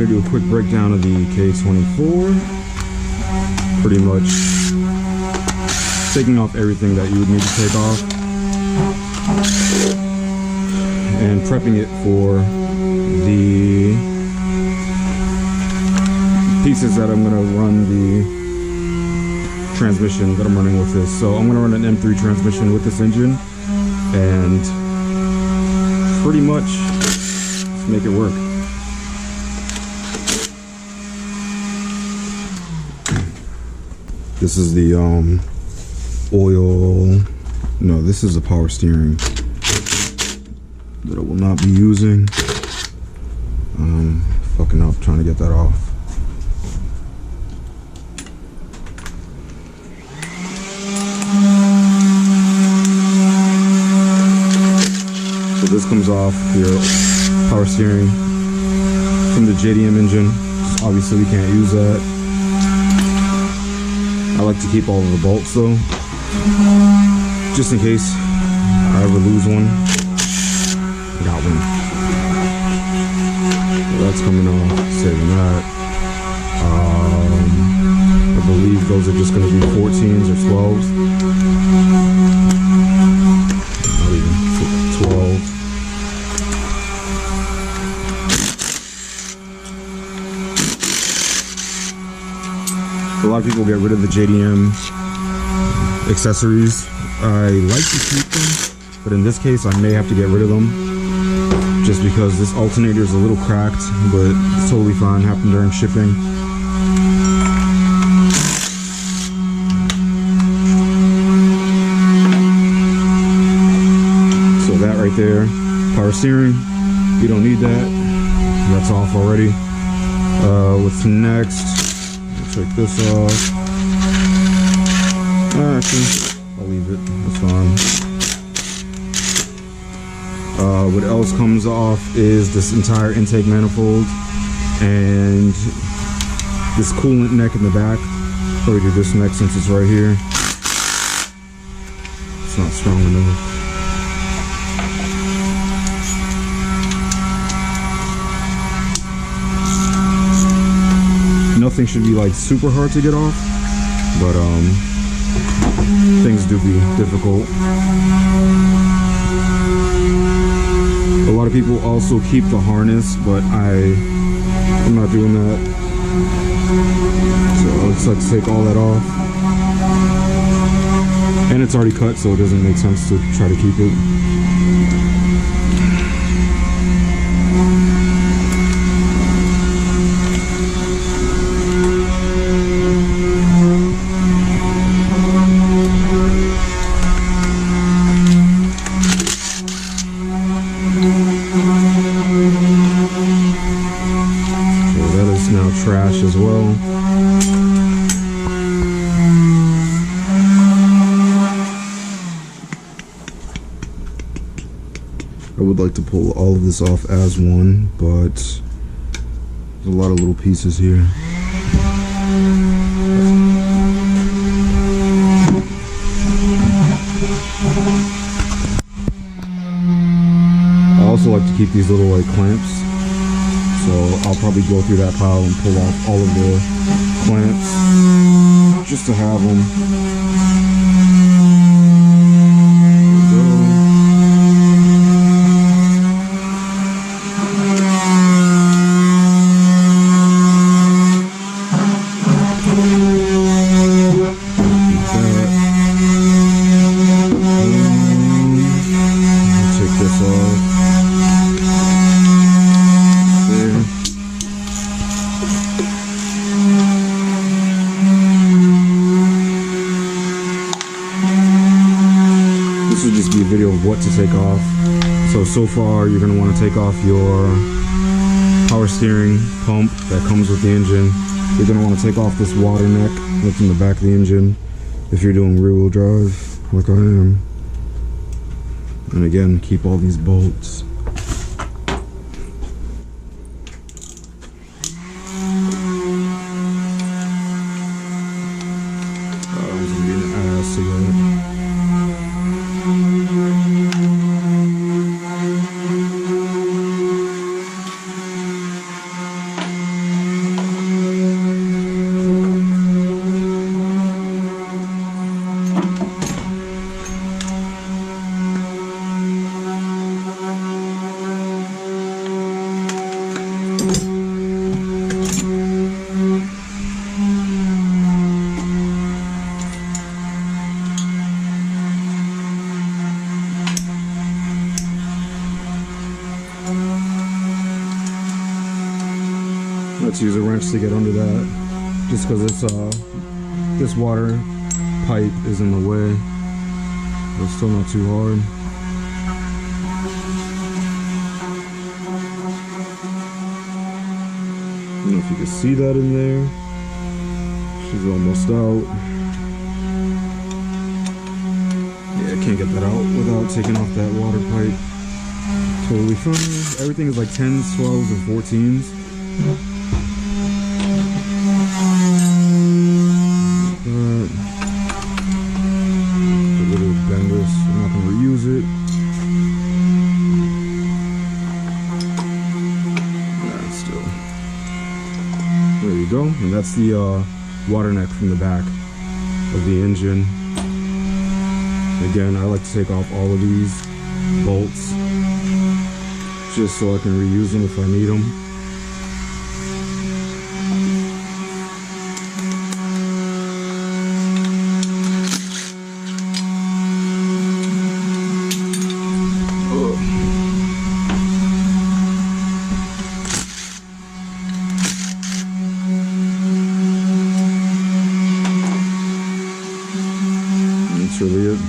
going to do a quick breakdown of the K24. Pretty much taking off everything that you would need to take off and prepping it for the pieces that I'm going to run the transmission that I'm running with this. So I'm going to run an M3 transmission with this engine and pretty much just make it work. This is the oil, no, this is the power steering that I will not be using. Fucking up trying to get that off. So this comes off your power steering from the JDM engine. Obviously we can't use that. I like to keep all of the bolts though, just in case I ever lose one. Got one. So that's coming off, saving that. I believe those are just going to be 14s or 12s. Not even 12. A lot of people get rid of the JDM accessories. I like to keep them, but in this case I may have to get rid of them just because this alternator is a little cracked, but it's totally fine. Happened during shipping. So that right there, power steering, you don't need that. That's off already. What's next? Take this off. Actually, I'll leave it. That's fine. What else comes off is this entire intake manifold and this coolant neck in the back. Probably do this next since it's right here. It's not strong enough. Nothing should be like super hard to get off, but things do be difficult. A lot of people also keep the harness, but I'm not doing that. So I just like to take all that off, and it's already cut, so it doesn't make sense to try to keep it. Now trash as well. I would like to pull all of this off as one, but there's a lot of little pieces here. I also like to keep these little like clamps. So I'll probably go through that pile and pull off all of the clamps just to have them. Take this off. This would just be a video of what to take off. So far you're going to want to take off your power steering pump that comes with the engine. You're going to want to take off this water neck that's in the back of the engine if you're doing rear wheel drive like I am. And again, keep all these bolts. Let's use a wrench to get under that, just because this water pipe is in the way. But it's still not too hard. I don't know if you can see that in there. She's almost out. Yeah, I can't get that out without taking off that water pipe. Totally fine. Everything is like 10s, 12s, and 14s. Get rid of the benders. I'm not gonna reuse it. Yeah, still. There you go. And that's the water neck from the back of the engine. Again, I like to take off all of these bolts just so I can reuse them if I need them. That's really it.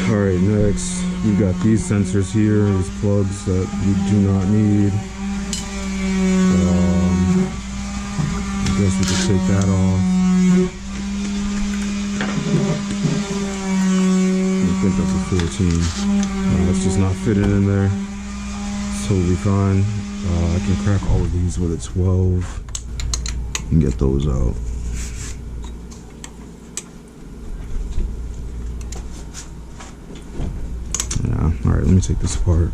Alright, next we've got these sensors here, these plugs that we do not need. I guess we could take that off. I think that's a 14. That's just not fitting in there. It's totally fine. I can crack all of these with a 12 and get those out. Alright, let me take this apart.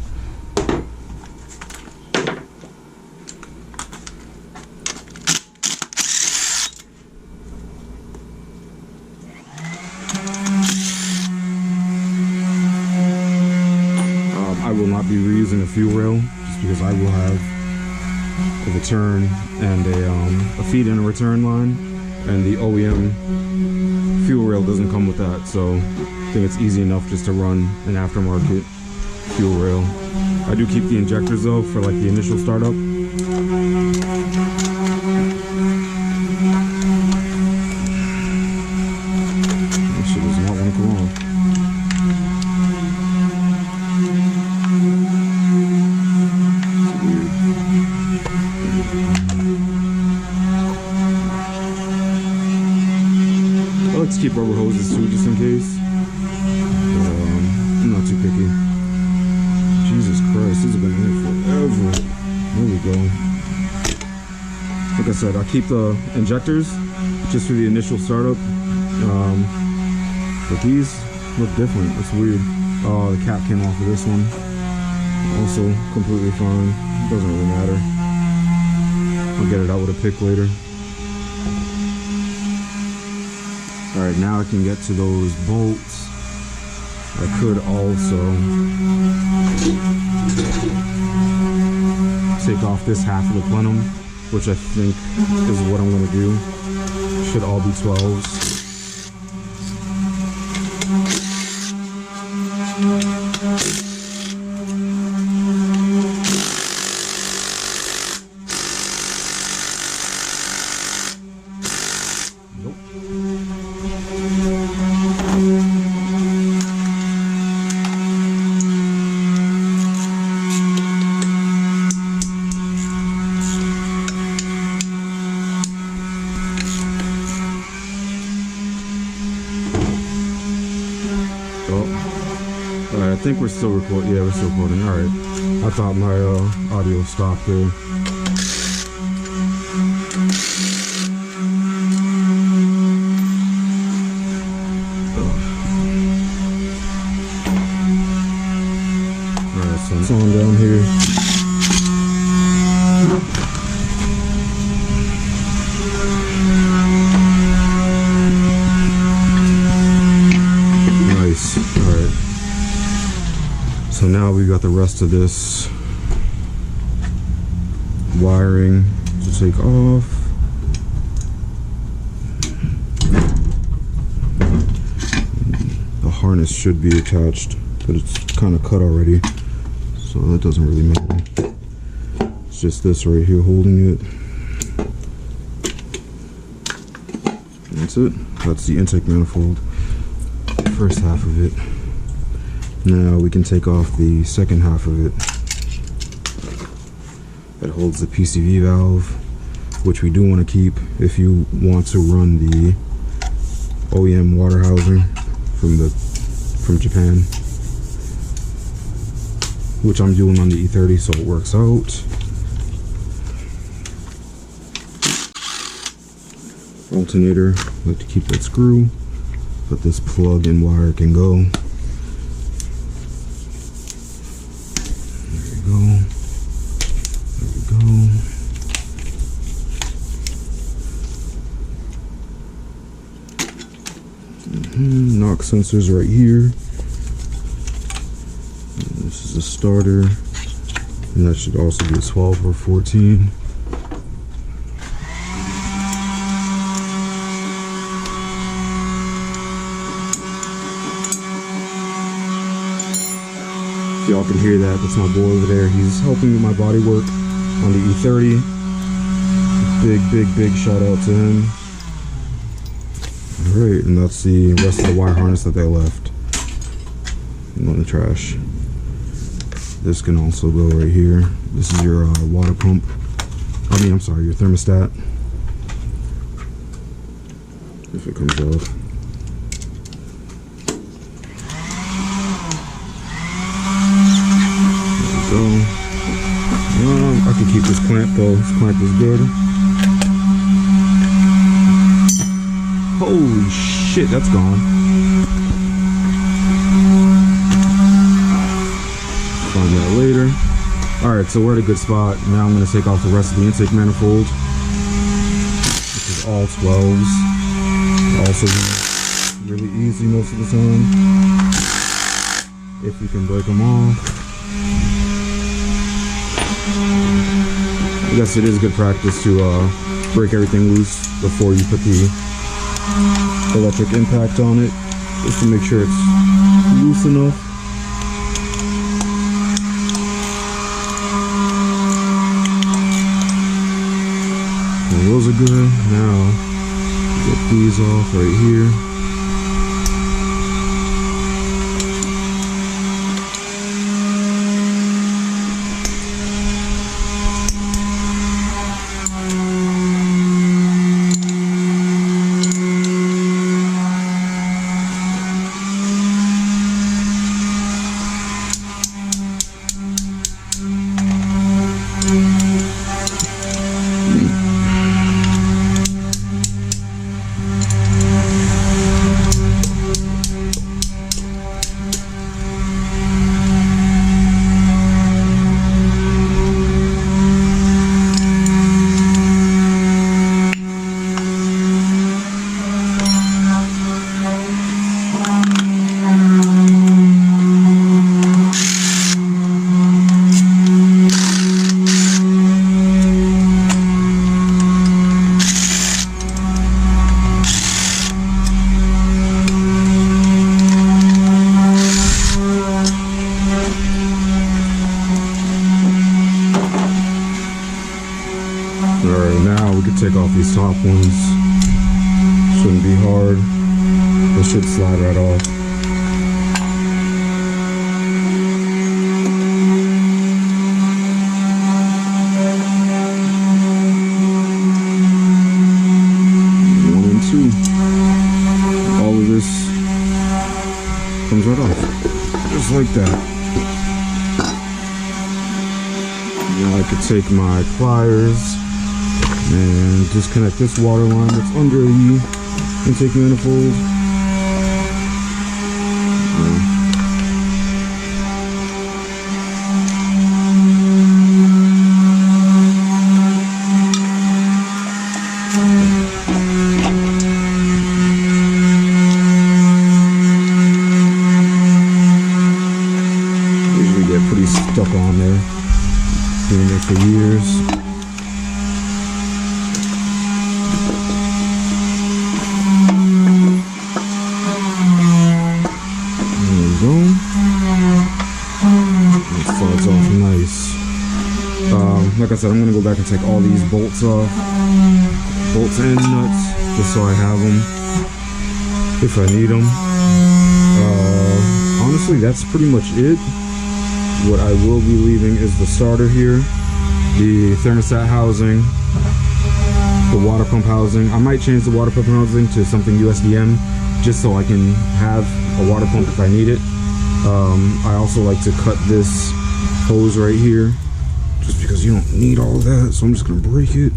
I will not be reusing a fuel rail just because I will have a return and a feed and a return line, and the OEM fuel rail doesn't come with that, so I think it's easy enough just to run an aftermarket fuel rail. I do keep the injectors though for like the initial startup. That shit does not want to come off. I like to keep rubber hoses too, just in case. I'm not too picky. Jesus Christ, this has been here forever. There we go. Like I said, I keep the injectors just for the initial startup. But these look different. It's weird. Oh, the cap came off of this one. Also completely fine. Doesn't really matter. I'll get it out with a pick later. Alright, now I can get to those bolts. I could also take off this half of the plenum, which I think is what I'm going to do. Should all be 12s. Alright, I think we're still recording. Yeah, we're still recording. Alright. I thought my audio stopped there. Alright, so it's on down here. Nice. Alright. So now we got the rest of this wiring to take off. The harness should be attached, but it's kind of cut already, so that doesn't really matter. just this right here holding it. That's it. That's the intake manifold. First half of it. Now we can take off the second half of it. That holds the PCV valve, which we do want to keep if you want to run the OEM water housing from Japan, which I'm doing on the E30, so it works out. Alternator, I like to keep that screw, but this plug and wire can go. There we go. There we go. Knock sensors right here. And this is a starter, and that should also be a 12 or 14. If y'all can hear that, that's my boy over there. He's helping with my body work on the E30. Big shout out to him. Alright, and that's the rest of the wire harness that they left in the trash. This can also go right here. This is your water pump. I'm sorry, your thermostat. If it comes off. There we go. I can keep this clamp though. This clamp is good. Holy shit, that's gone. Find that later. Alright, so we're at a good spot. Now I'm going to take off the rest of the intake manifold, which is all 12s. Also really easy most of the time, if you can break them off. I guess it is good practice to break everything loose before you put the electric impact on it, just to make sure it's loose enough. And those are good. Now get these off right here. Take off these top ones. Shouldn't be hard. They should slide right off. One and two. All of this comes right off. Just like that. Now I could take my pliers and disconnect this water line that's under the intake manifold. Usually get pretty stuck on there. Doing it for years. Like like I said, I'm gonna go back and take all these bolts off, bolts and nuts, just so I have them if I need them. Honestly, that's pretty much it. What I will be leaving is the starter here, the thermostat housing, the water pump housing. I might change the water pump housing to something USDM just so I can have a water pump if I need it. I also like to cut this hose right here just because you don't need all of that, so I'm just gonna break it.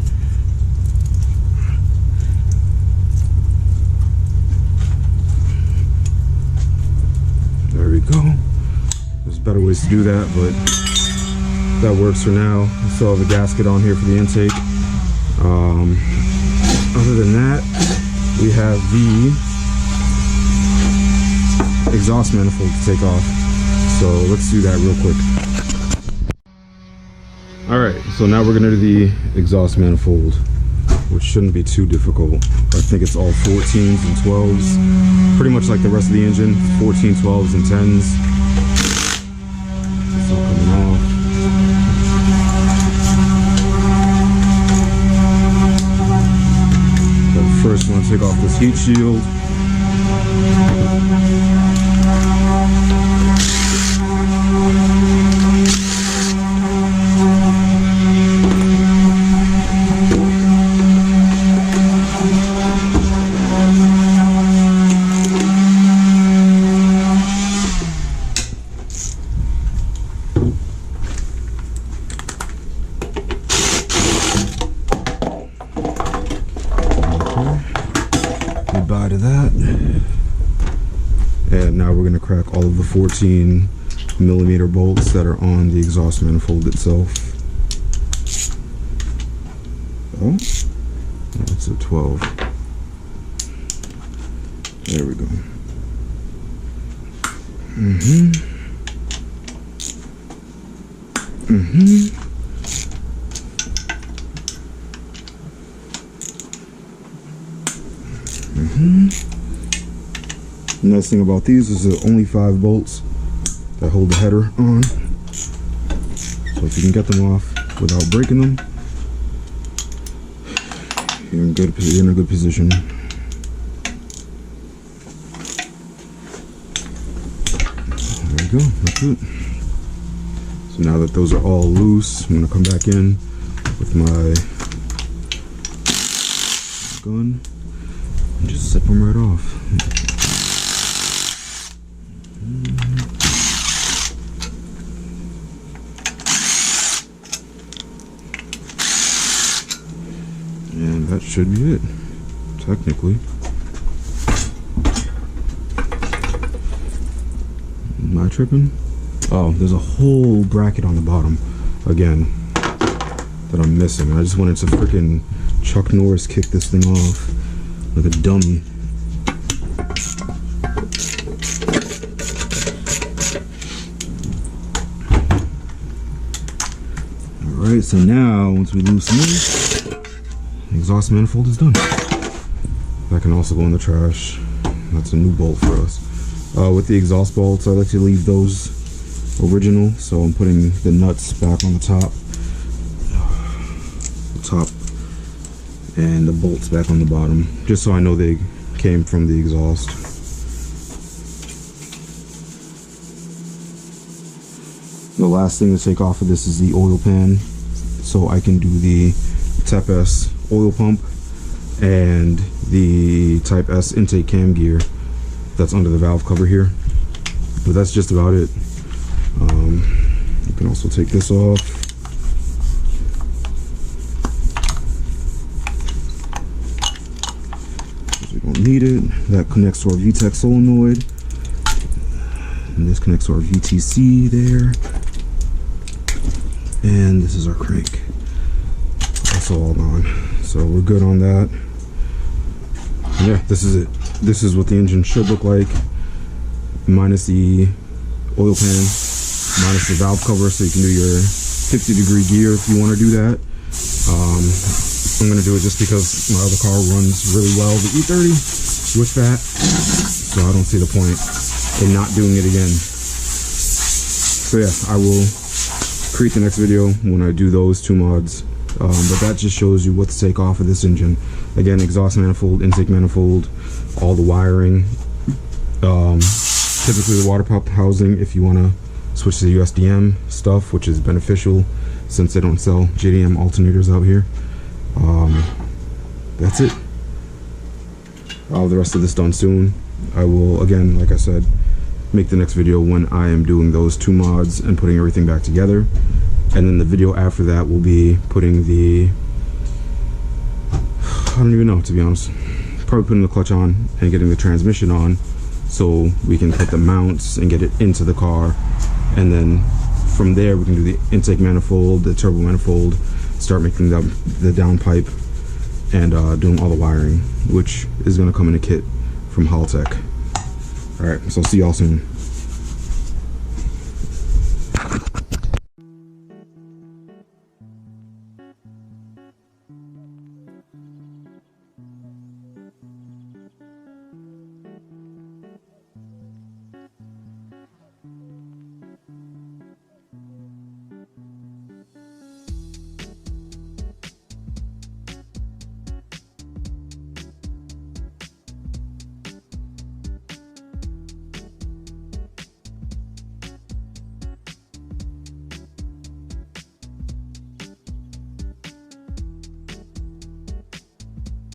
There we go. There's better ways to do that, but that works for now. I still have a gasket on here for the intake. Other than that, we have the exhaust manifold to take off. So let's do that real quick. Alright, so now we're gonna do the exhaust manifold, which shouldn't be too difficult. I think it's all 14s and 12s, pretty much like the rest of the engine, 14, 12s, and 10s. It's all coming off. But first, I'm gonna take off this heat shield. Goodbye to that. And now we're going to crack all of the 14mm bolts that are on the exhaust manifold itself. Oh, that's a 12. There we go. The nice thing about these is there are only 5 bolts that hold the header on. So if you can get them off without breaking them, you're in a good position. There we go, that's it. So now that those are all loose, I'm gonna come back in with my gun and just zip them right off. And that should be it, technically. Am I tripping? Oh, there's a whole bracket on the bottom, again, that I'm missing. I just wanted to freaking Chuck Norris kick this thing off like a dummy. Alright, so now, once we loosen this, the exhaust manifold is done. That can also go in the trash. That's a new bolt for us. With the exhaust bolts, I like to leave those original, so I'm putting the nuts back on the top, and the bolts back on the bottom, just so I know they came from the exhaust. The last thing to take off of this is the oil pan, so I can do the Type S oil pump and the Type S intake cam gear that's under the valve cover here. But that's just about it. You can also take this off. We don't need it. That connects to our VTEC solenoid, and this connects to our VTC there. And this is our crank. That's all gone. So we're good on that. Yeah, this is it. This is what the engine should look like, minus the oil pan, minus the valve cover, so you can do your 50-degree gear if you want to do that. I'm going to do it just because my other car runs really well, the E30, with that, so I don't see the point in not doing it again. So yeah, I will create the next video when I do those 2 mods. But that just shows you what to take off of this engine. Again, exhaust manifold, intake manifold, all the wiring. Typically the water pump housing, if you want to switch to the USDM stuff, which is beneficial since they don't sell JDM alternators out here. That's it. I'll have the rest of this done soon. I will, again, like I said, make the next video when I am doing those 2 mods and putting everything back together. And then the video after that will be putting the, I don't even know, to be honest. Probably putting the clutch on and getting the transmission on so we can put the mounts and get it into the car. And then from there we can do the intake manifold, the turbo manifold, start making the downpipe, and doing all the wiring, which is going to come in a kit from Haltech. Alright, so see y'all soon.